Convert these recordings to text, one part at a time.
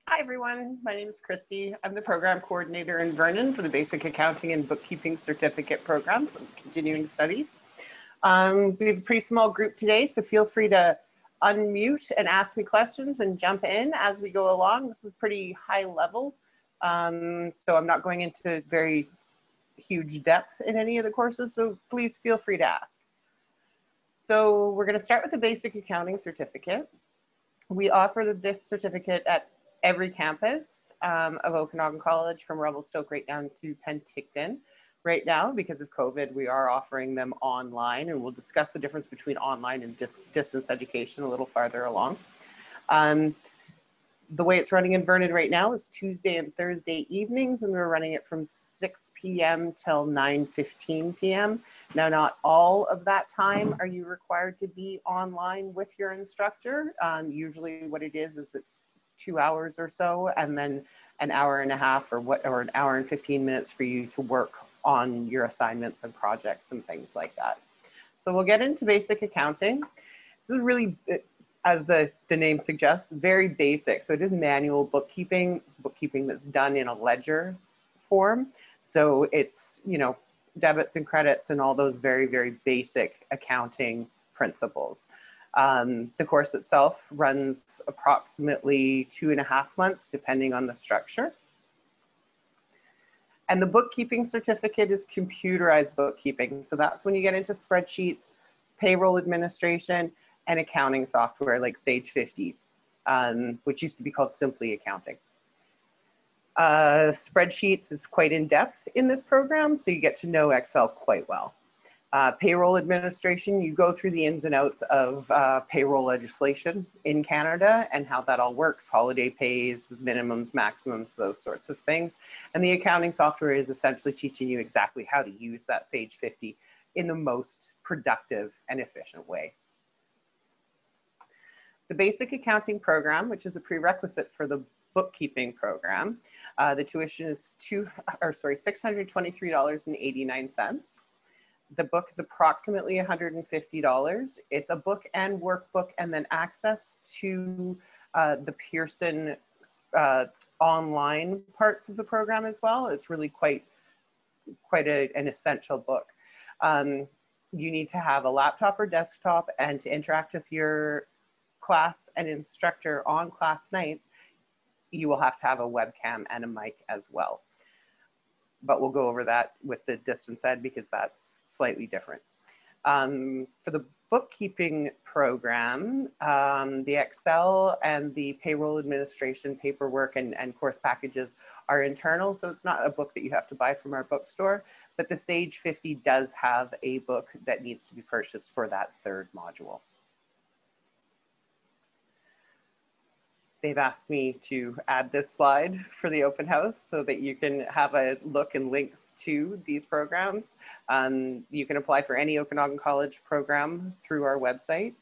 Hi everyone, my name is Christy. I'm the program coordinator in Vernon for the Basic Accounting and Bookkeeping Certificate programs of continuing studies. We have a pretty small group today, so feel free to unmute and ask me questions and jump in as we go along. This is pretty high level, so I'm not going into very huge depth in any of the courses, so please feel free to ask. So we're going to start with the Basic Accounting Certificate. We offer this certificate at every campus of Okanagan College, from Revelstoke right down to Penticton. Right now, because of COVID, we are offering them online, and we'll discuss the difference between online and distance education a little farther along. The way it's running in Vernon right now is Tuesday and Thursday evenings, and we're running it from 6 p.m. till 9:15 p.m. Now, not all of that time are you required to be online with your instructor. Usually what it is it's 2 hours or so, and then an hour and a half or an hour and 15 minutes for you to work on your assignments and projects and things like that. So we'll get into basic accounting. This is really, as the name suggests, very basic. So it is manual bookkeeping. It's bookkeeping that's done in a ledger form. So it's, debits and credits and all those very, very basic accounting principles. The course itself runs approximately 2.5 months, depending on the structure. And the bookkeeping certificate is computerized bookkeeping. So that's when you get into spreadsheets, payroll administration, and accounting software like Sage 50, which used to be called Simply Accounting. Spreadsheets is quite in depth in this program, so you get to know Excel quite well. Payroll administration, you go through the ins and outs of payroll legislation in Canada and how that all works, holiday pays, minimums, maximums, those sorts of things. And the accounting software is essentially teaching you exactly how to use that Sage 50 in the most productive and efficient way. The basic accounting program, which is a prerequisite for the bookkeeping program, the tuition is $623.89. The book is approximately $150. It's a book and workbook, and then access to the Pearson online parts of the program as well. It's really quite an essential book. You need to have a laptop or desktop, and to interact with your class and instructor on class nights, you will have to have a webcam and a mic as well. But we'll go over that with the distance ed because that's slightly different. For the bookkeeping program, the Excel and the payroll administration paperwork and course packages are internal, so it's not a book that you have to buy from our bookstore, but the Sage 50 does have a book that needs to be purchased for that third module. They've asked me to add this slide for the open house so that you can have a look and links to these programs. You can apply for any Okanagan College program through our website.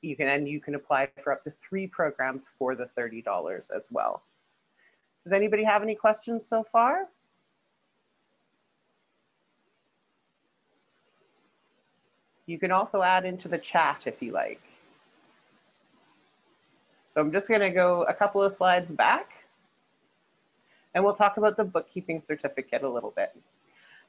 You can apply for up to 3 programs for the $30 as well. Does anybody have any questions so far? You can also add into the chat if you like. So I'm just going to go a couple of slides back, and we'll talk about the bookkeeping certificate a little bit.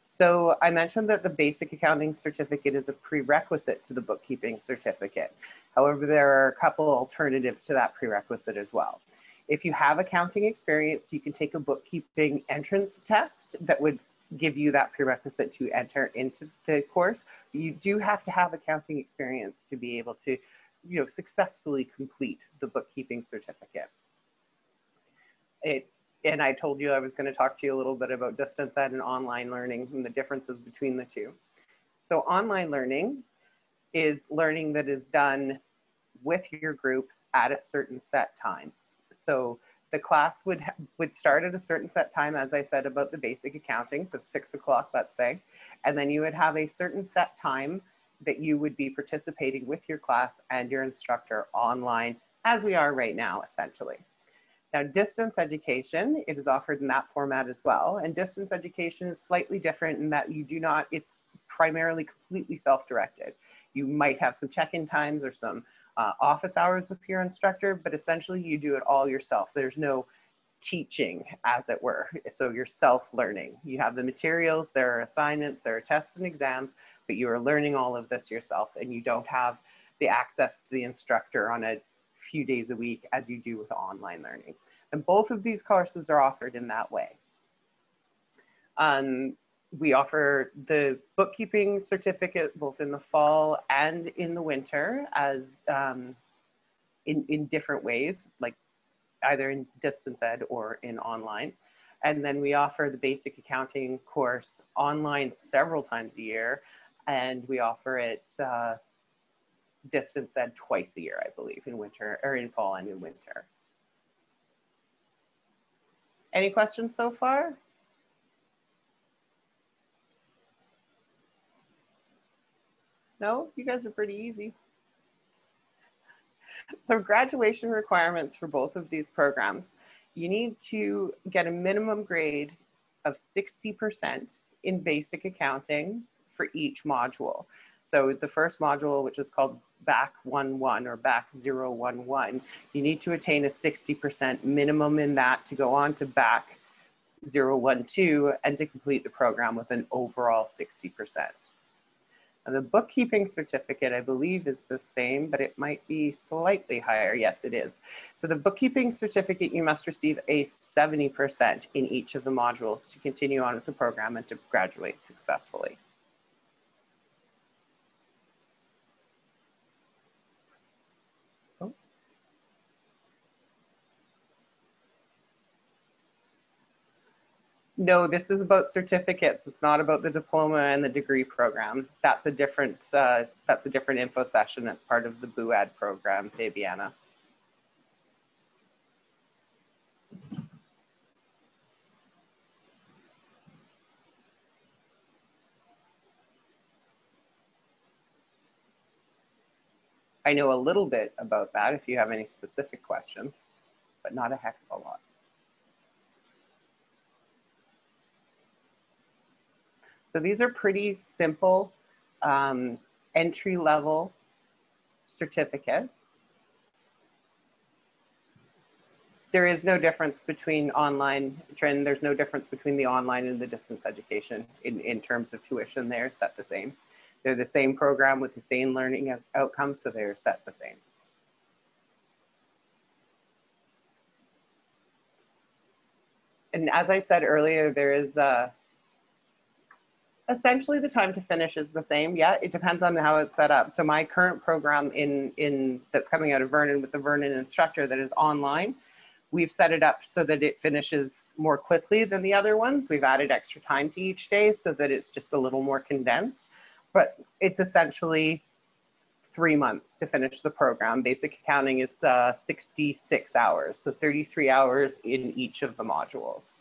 So I mentioned that the basic accounting certificate is a prerequisite to the bookkeeping certificate. However, there are a couple alternatives to that prerequisite as well. If you have accounting experience, you can take a bookkeeping entrance test that would give you that prerequisite to enter into the course. You do have to have accounting experience to be able to successfully complete the bookkeeping certificate. And I told you I was going to talk to you a little bit about distance ed and online learning and the differences between the two. So online learning is learning that is done with your group at a certain set time. So the class would start at a certain set time, as I said about the basic accounting, so 6 o'clock, let's say, and then you would have a certain set time that you would be participating with your class and your instructor online, as we are right now, essentially. Now, distance education, it is offered in that format as well. And distance education is slightly different in that it's primarily completely self-directed. You might have some check-in times or some office hours with your instructor, but essentially you do it all yourself. There's no teaching, as it were. So you're self-learning. You have the materials, there are assignments, there are tests and exams, but you are learning all of this yourself, and you don't have the access to the instructor on a few days a week as you do with online learning. And both of these courses are offered in that way. We offer the bookkeeping certificate both in the fall and in the winter as in different ways, like either in distance ed or in online. And then we offer the basic accounting course online several times a year, and we offer it distance ed twice a year, I believe, in winter or in fall and in winter. Any questions so far? No, you guys are pretty easy. So graduation requirements for both of these programs. You need to get a minimum grade of 60% in basic accounting for each module. So the first module, which is called BAC 1-1 or BAC 0-1-1, you need to attain a 60% minimum in that to go on to BAC 0-1-2 and to complete the program with an overall 60%. And the bookkeeping certificate, I believe, is the same, but it might be slightly higher. Yes, it is. So the bookkeeping certificate, you must receive a 70% in each of the modules to continue on with the program and to graduate successfully. No, this is about certificates. It's not about the diploma and the degree program. That's a different info session. That's part of the BUAD program, Fabiana. I know a little bit about that if you have any specific questions, but not a heck of a lot. So these are pretty simple entry-level certificates. There is no difference between online, Trin, there's no difference between the online and the distance education in terms of tuition. They're set the same. They're the same program with the same learning outcomes, so they're set the same. And as I said earlier, there is essentially the time to finish is the same. Yeah, it depends on how it's set up. So my current program that's coming out of Vernon with the Vernon instructor that is online, we've set it up so that it finishes more quickly than the other ones. We've added extra time to each day so that it's just a little more condensed, but it's essentially 3 months to finish the program. Basic accounting is 66 hours, so 33 hours in each of the modules.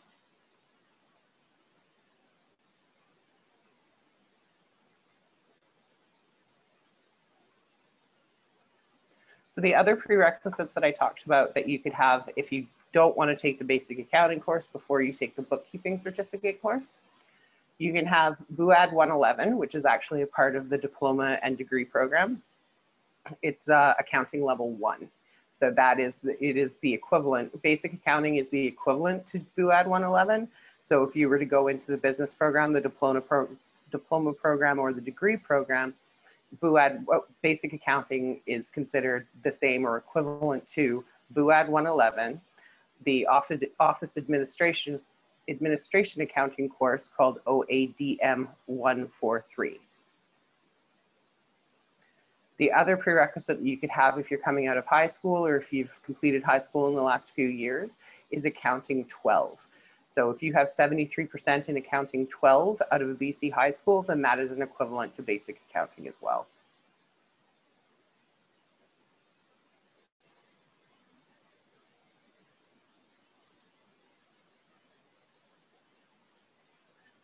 So the other prerequisites that I talked about that you could have if you don't want to take the basic accounting course before you take the bookkeeping certificate course, you can have BUAD 111, which is actually a part of the diploma and degree program. It's accounting level 1. So that is, it is the equivalent, basic accounting is the equivalent to BUAD 111. So if you were to go into the business program, the diploma program, or the degree program, BUAD, basic accounting is considered the same or equivalent to BUAD 111, the office administration accounting course called OADM 143. The other prerequisite that you could have if you're coming out of high school or if you've completed high school in the last few years is accounting 12. So if you have 73% in accounting 12 out of a BC high school, then that is an equivalent to basic accounting as well.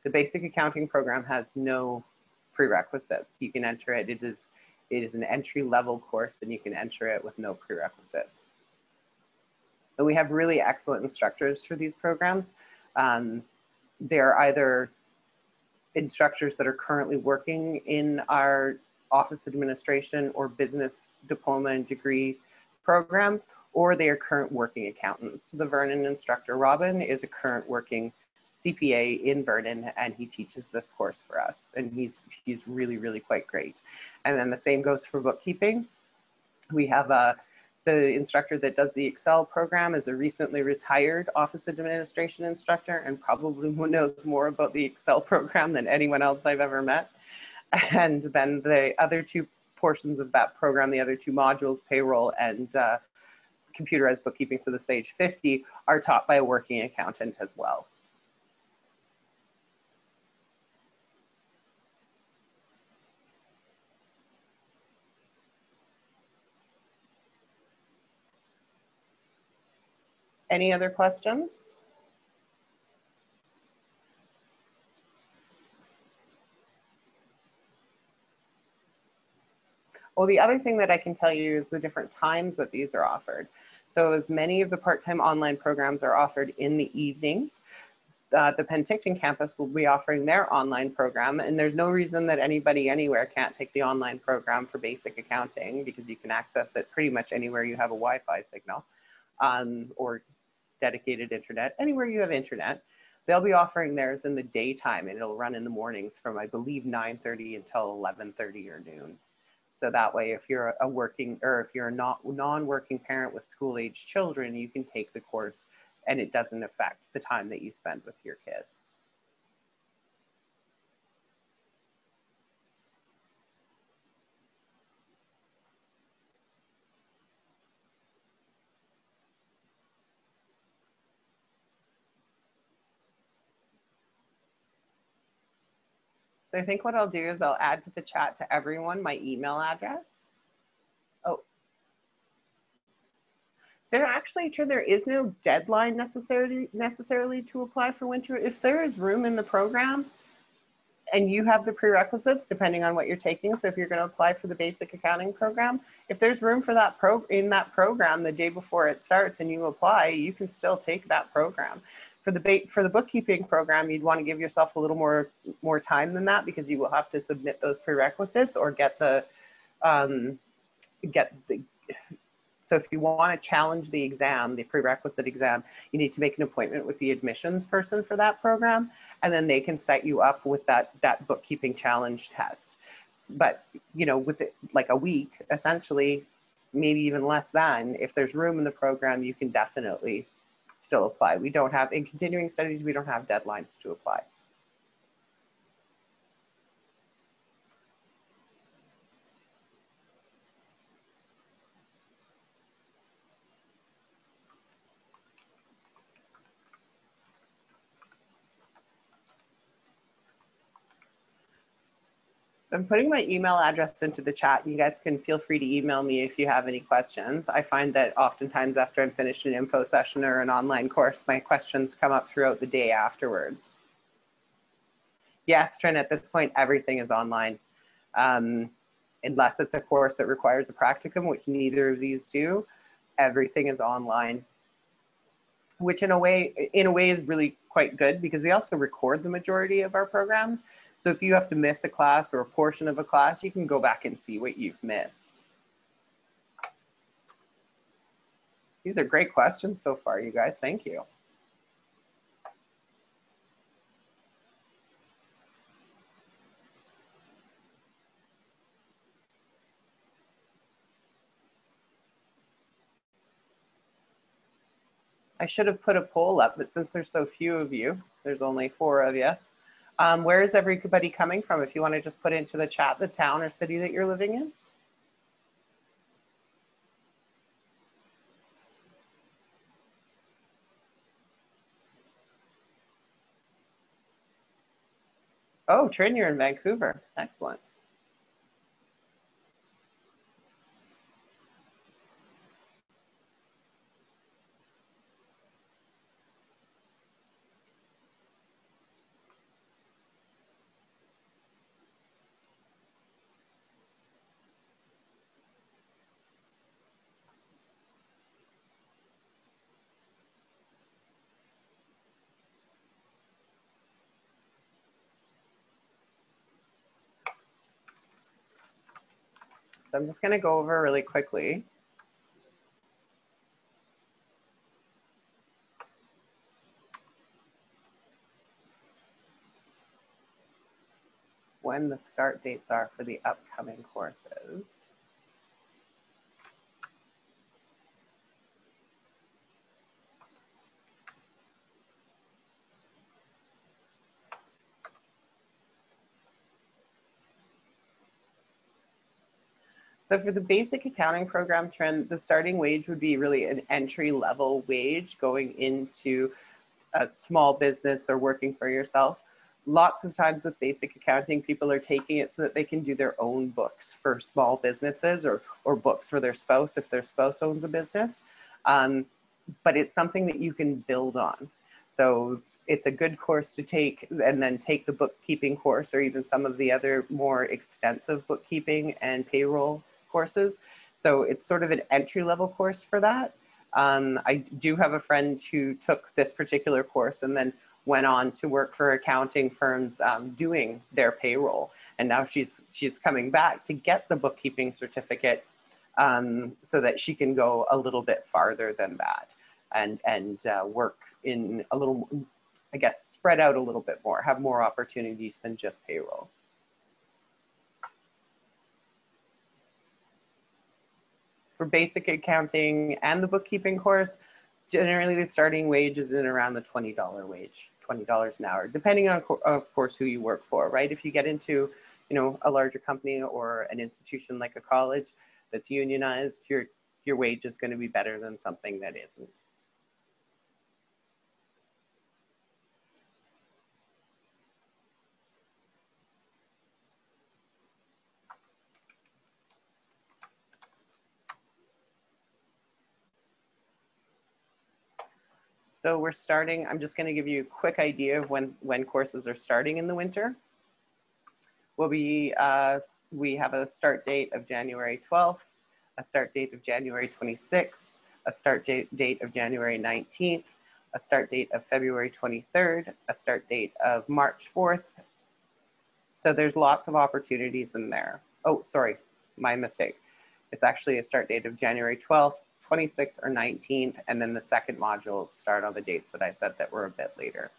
The basic accounting program has no prerequisites. You can enter it. It is an entry-level course, and you can enter it with no prerequisites. And we have really excellent instructors for these programs. They're either instructors that are currently working in our office administration or business diploma and degree programs, or they are current working accountants. The Vernon instructor, Robin, is a current working CPA in Vernon, and he teaches this course for us, and he's really, really quite great. And then the same goes for bookkeeping. We have the instructor that does the Excel program is a recently retired office administration instructor and probably knows more about the Excel program than anyone else I've ever met. And then the other two portions of that program, the other two modules, payroll and computerized bookkeeping, so the Sage 50, are taught by a working accountant as well. Any other questions? Well, the other thing that I can tell you is the different times that these are offered. So as many of the part-time online programs are offered in the evenings, the Penticton campus will be offering their online program, and there's no reason that anybody anywhere can't take the online program for basic accounting, because you can access it pretty much anywhere you have a Wi-Fi signal or dedicated internet, anywhere you have internet. They'll be offering theirs in the daytime, and it'll run in the mornings from, I believe, 9:30 until 11:30 or noon. So that way, if you're a working, or if you're a non-working parent with school-age children, you can take the course and it doesn't affect the time that you spend with your kids. So I think what I'll do is I'll add to the chat to everyone my email address. Oh, there is no deadline necessarily to apply for winter. If there is room in the program and you have the prerequisites, depending on what you're taking. So if you're going to apply for the basic accounting program, if there's room for that in that program the day before it starts and you apply, you can still take that program. For the bookkeeping program, you'd want to give yourself a little more time than that, because you will have to submit those prerequisites or so if you want to challenge the exam, the prerequisite exam, you need to make an appointment with the admissions person for that program, and then they can set you up with that bookkeeping challenge test. But, you know, with it, like a week, essentially, maybe even less than, if there's room in the program, you can definitely still apply. We don't have, in continuing studies, we don't have deadlines to apply. So I'm putting my email address into the chat. You guys can feel free to email me if you have any questions. I find that oftentimes after I'm finished an info session or an online course, my questions come up throughout the day afterwards. Yes, Trin, at this point, everything is online. Unless it's a course that requires a practicum, which neither of these do, everything is online. Which in a way is really quite good, because we also record the majority of our programs. So if you have to miss a class or a portion of a class, you can go back and see what you've missed. These are great questions so far, you guys. Thank you. I should have put a poll up, but since there's so few of you, there's only 4 of you. Where is everybody coming from? If you want to just put into the chat the town or city that you're living in. Oh, Trin, you're in Vancouver. Excellent. So I'm just going to go over really quickly. When the start dates are for the upcoming courses. So for the basic accounting program trend, the starting wage would be really an entry-level wage going into a small business or working for yourself. Lots of times with basic accounting, people are taking it so that they can do their own books for small businesses or books for their spouse if their spouse owns a business. But it's something that you can build on. So it's a good course to take, and then take the bookkeeping course or even some of the other more extensive bookkeeping and payroll courses. So it's sort of an entry-level course for that. I do have a friend who took this particular course and then went on to work for accounting firms doing their payroll. And now she's coming back to get the bookkeeping certificate so that she can go a little bit farther than that and work in a little, I guess, spread out a little bit more, have more opportunities than just payroll. For basic accounting and the bookkeeping course, generally the starting wage is in around the $20 wage, $20 an hour, depending on, of course, who you work for, right? If you get into, you know, a larger company or an institution like a college that's unionized, your wage is going to be better than something that isn't. So we're starting, I'm just going to give you a quick idea of when courses are starting in the winter. We have a start date of January 12th, a start date of January 26th, a start date of January 19th, a start date of February 23rd, a start date of March 4th. So there's lots of opportunities in there. Oh, sorry, my mistake. It's actually a start date of January 12th, 26th, or 19th, and then the second modules start on the dates that I said that were a bit later.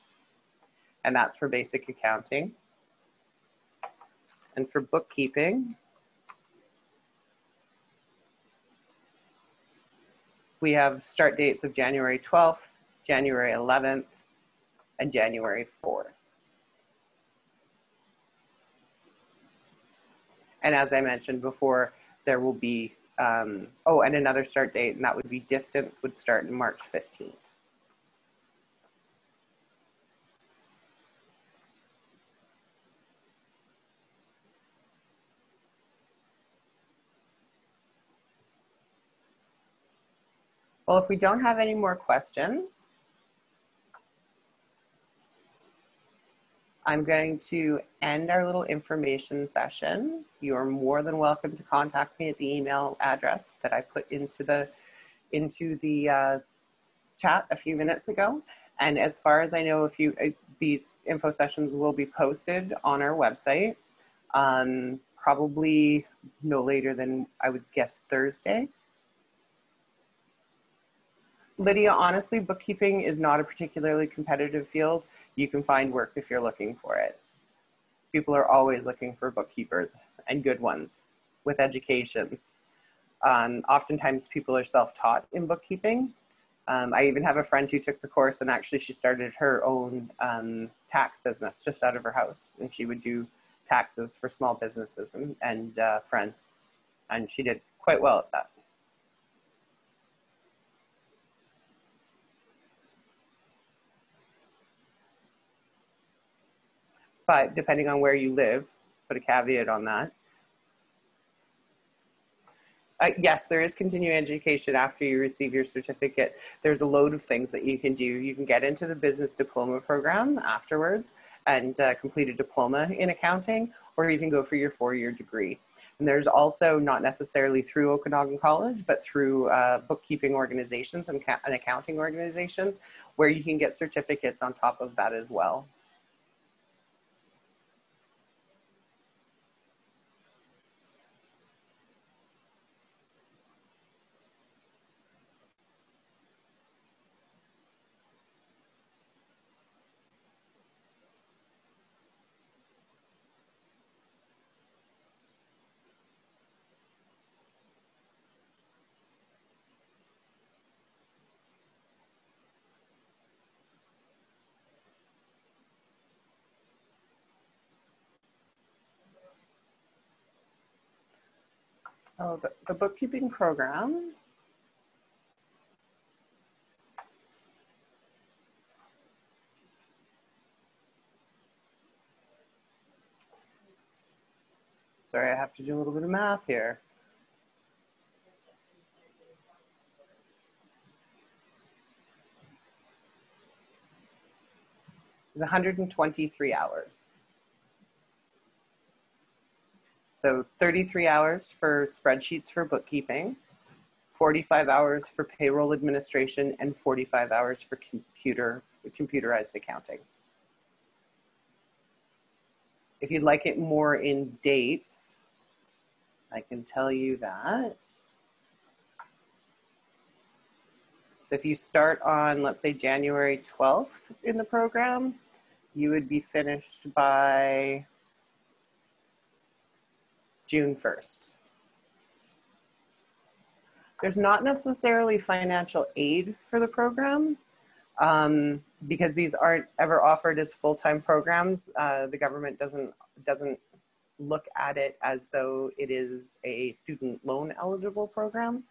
And that's for basic accounting. And for bookkeeping, we have start dates of January 12th, January 11th, and January 4th. And as I mentioned before, there will be, and another start date, and that would be distance, would start in March 15th. Well, if we don't have any more questions, I'm going to end our little information session. You're more than welcome to contact me at the email address that I put into the chat a few minutes ago. And as far as I know, these info sessions will be posted on our website, probably no later than, I would guess, Thursday. Lydia, honestly, bookkeeping is not a particularly competitive field. You can find work if you're looking for it. People are always looking for bookkeepers, and good ones with educations. Oftentimes people are self-taught in bookkeeping. I even have a friend who took the course, and actually she started her own tax business just out of her house, and she would do taxes for small businesses and friends, and she did quite well at that. But depending on where you live, put a caveat on that. Yes, there is continuing education after you receive your certificate. There's a load of things that you can do. You can get into the business diploma program afterwards and complete a diploma in accounting, or even go for your 4-year degree. And there's also, not necessarily through Okanagan College, but through bookkeeping organizations and accounting organizations, where you can get certificates on top of that as well. Oh, the bookkeeping program. Sorry, I have to do a little bit of math here. It's 123 hours. So 33 hours for spreadsheets for bookkeeping, 45 hours for payroll administration, and 45 hours for computerized accounting. If you'd like it more in dates, I can tell you that. So if you start on, let's say, January 12th in the program, you would be finished by June 1st. There's not necessarily financial aid for the program because these aren't ever offered as full-time programs. The government doesn't look at it as though it is a student loan eligible program.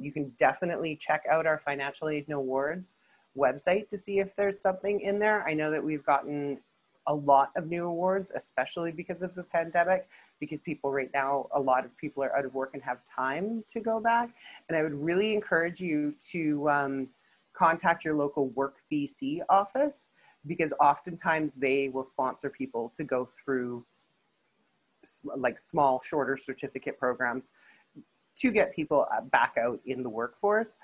You can definitely check out our financial aid and awards website to see if there's something in there. I know that we've gotten a lot of new awards, especially because of the pandemic, because people right now, a lot of people are out of work and have time to go back. And I would really encourage you to contact your local Work BC office, because oftentimes they will sponsor people to go through like small, shorter certificate programs to get people back out in the workforce.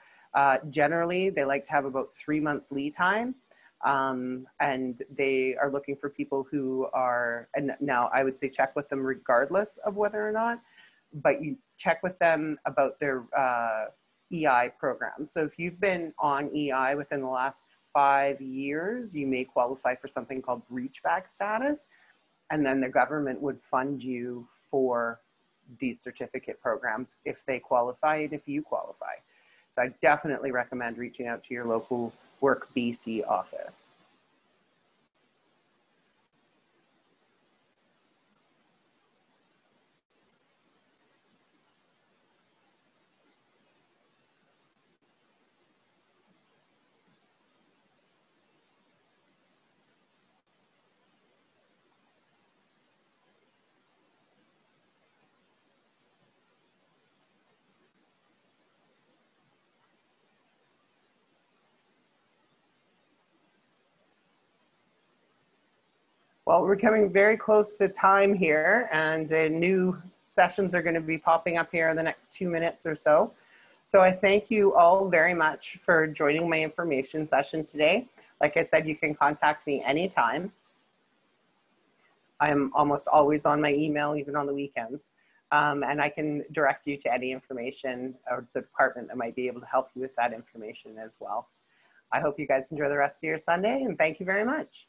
Generally, they like to have about 3 months lead time. And they are looking for people who are, and now I would say check with them regardless of whether or not, but you check with them about their EI program. So if you've been on EI within the last 5 years, you may qualify for something called reach back status. And then the government would fund you for these certificate programs if they qualify and if you qualify. So I definitely recommend reaching out to your local Work BC office. Well, we're coming very close to time here, and new sessions are going to be popping up here in the next 2 minutes or so. So I thank you all very much for joining my information session today. Like I said, you can contact me anytime. I'm almost always on my email, even on the weekends. And I can direct you to any information or the department that might be able to help you with that information as well. I hope you guys enjoy the rest of your Sunday, and thank you very much.